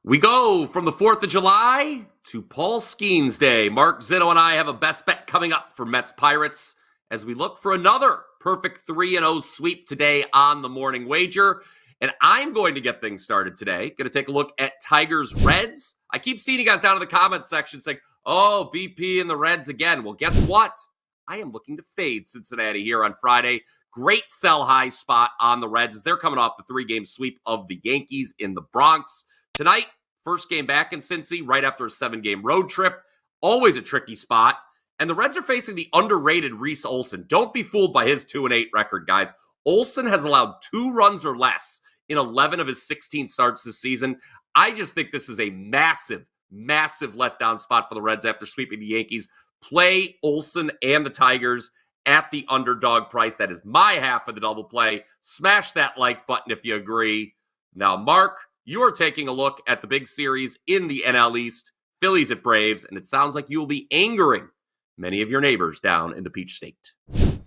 We go from the 4th of July to Paul Skeens Day. Mark Zinno and I have a best bet coming up for Mets Pirates as we look for another perfect 3-0 sweep today on the morning wager. And I'm going to get things started today. Going to take a look at Tigers Reds. I keep seeing you guys down in the comments section saying, oh, BP and the Reds again. Well, guess what? I am looking to fade Cincinnati here on Friday. Great sell high spot on the Reds as they're coming off the 3-game sweep of the Yankees in the Bronx. Tonight, first game back in Cincy right after a 7-game road trip. Always a tricky spot. And the Reds are facing the underrated Reese Olson. Don't be fooled by his 2-8 record, guys. Olson has allowed 2 runs or less in 11 of his 16 starts this season. I just think this is a massive, massive letdown spot for the Reds after sweeping the Yankees. Play Olson and the Tigers at the underdog price. That is my half of the double play. Smash that like button if you agree. Now, Mark, you are taking a look at the big series in the NL East, Phillies at Braves, and it sounds like you will be angering many of your neighbors down in the Peach State.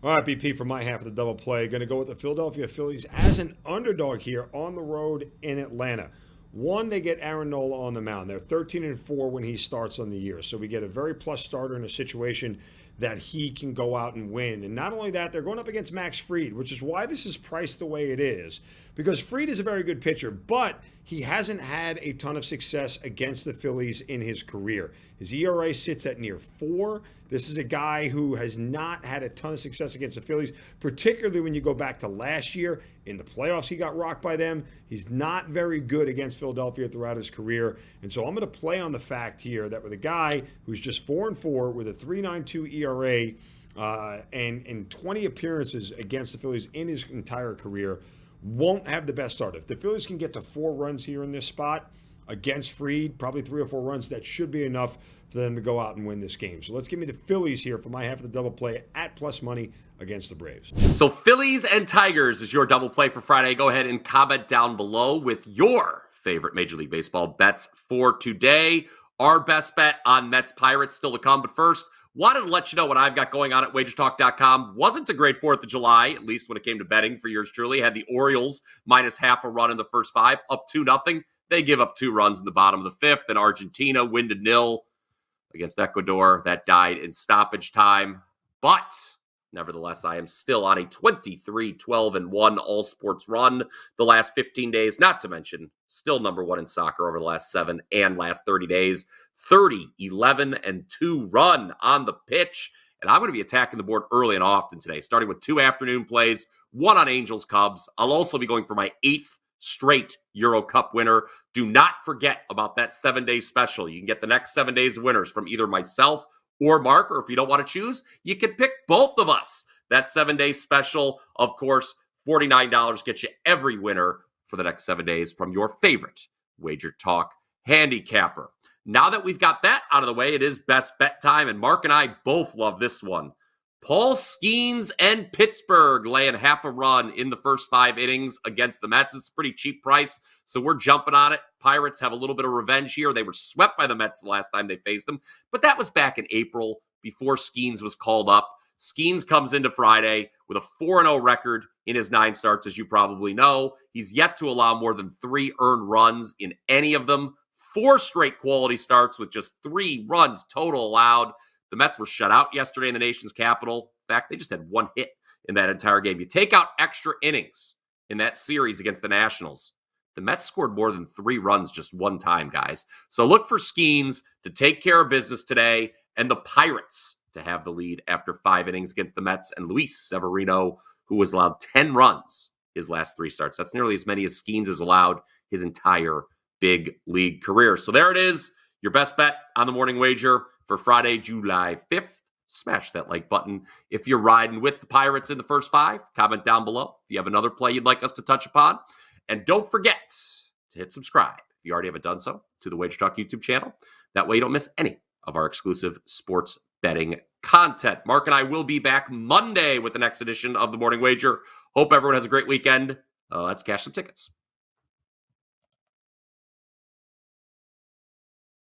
All right, BP, for my half of the double play, going to go with the Philadelphia Phillies as an underdog here on the road in Atlanta. One, they get Aaron Nola on the mound. They're 13-4 when he starts on the year. So we get a very plus starter in a situation that he can go out and win. And not only that, they're going up against Max Fried, which is why this is priced the way it is. Because Fried is a very good pitcher, but he hasn't had a ton of success against the Phillies in his career. His ERA sits at near 4. This is a guy who has not had a ton of success against the Phillies, particularly when you go back to last year. In the playoffs, he got rocked by them. He's not very good against Philadelphia throughout his career. And so I'm going to play on the fact here that with a guy who's just 4-4 with a 3.92 ERA and 20 appearances against the Phillies in his entire career, won't have the best start. If the Phillies can get to 4 runs here in this spot against Fried, probably 3 or 4 runs, that should be enough for them to go out and win this game. So let's give me the Phillies here for my half of the double play at plus money against the Braves. So Phillies and Tigers is your double play for Friday. Go ahead and comment down below with your favorite Major League Baseball bets for today. Our best bet on Mets Pirates still to come. But first, wanted to let you know what I've got going on at WagerTalk.com. Wasn't a great 4th of July, at least when it came to betting for yours truly. Had the Orioles minus half a run in the first 5, up 2-0. They give up 2 runs in the bottom of the 5th. And Argentina win to 0 against Ecuador. That died in stoppage time. But nevertheless, I am still on a 23-12-1 all sports run the last 15 days, not to mention still number 1 in soccer over the last 7 and last 30 days. 30-11-2 run on the pitch. And I'm going to be attacking the board early and often today, starting with 2 afternoon plays, 1 on Angels Cubs. I'll also be going for my 8th straight Euro Cup winner. Do not forget about that 7-day special. You can get the next 7 days of winners from either myself or Mark, or if you don't want to choose, you can pick both of us. That 7-day special, of course, $49 gets you every winner for the next 7 days from your favorite Wager Talk handicapper. Now that we've got that out of the way, it is best bet time, and Mark and I both love this one. Paul Skeens and Pittsburgh laying half a run in the first 5 innings against the Mets. It's a pretty cheap price, so we're jumping on it. Pirates have a little bit of revenge here. They were swept by the Mets the last time they faced them, but that was back in April before Skeens was called up. Skeens comes into Friday with a 4-0 record in his 9 starts, as you probably know. He's yet to allow more than 3 earned runs in any of them. 4 straight quality starts with just 3 runs total allowed. The Mets were shut out yesterday in the nation's capital. In fact, they just had 1 hit in that entire game. You take out extra innings in that series against the Nationals, the Mets scored more than 3 runs just 1 time, guys. So look for Skeens to take care of business today and the Pirates to have the lead after 5 innings against the Mets and Luis Severino, who was allowed 10 runs his last 3 starts. That's nearly as many as Skeens has allowed his entire big league career. So there it is, your best bet on the morning wager for Friday, July 5th. Smash that like button if you're riding with the Pirates in the first 5. Comment down below if you have another play you'd like us to touch upon. And don't forget to hit subscribe, if you already haven't done so, to the Wager Talk YouTube channel. That way you don't miss any of our exclusive sports betting content. Mark and I will be back Monday with the next edition of the Morning Wager. Hope everyone has a great weekend. Let's cash some tickets.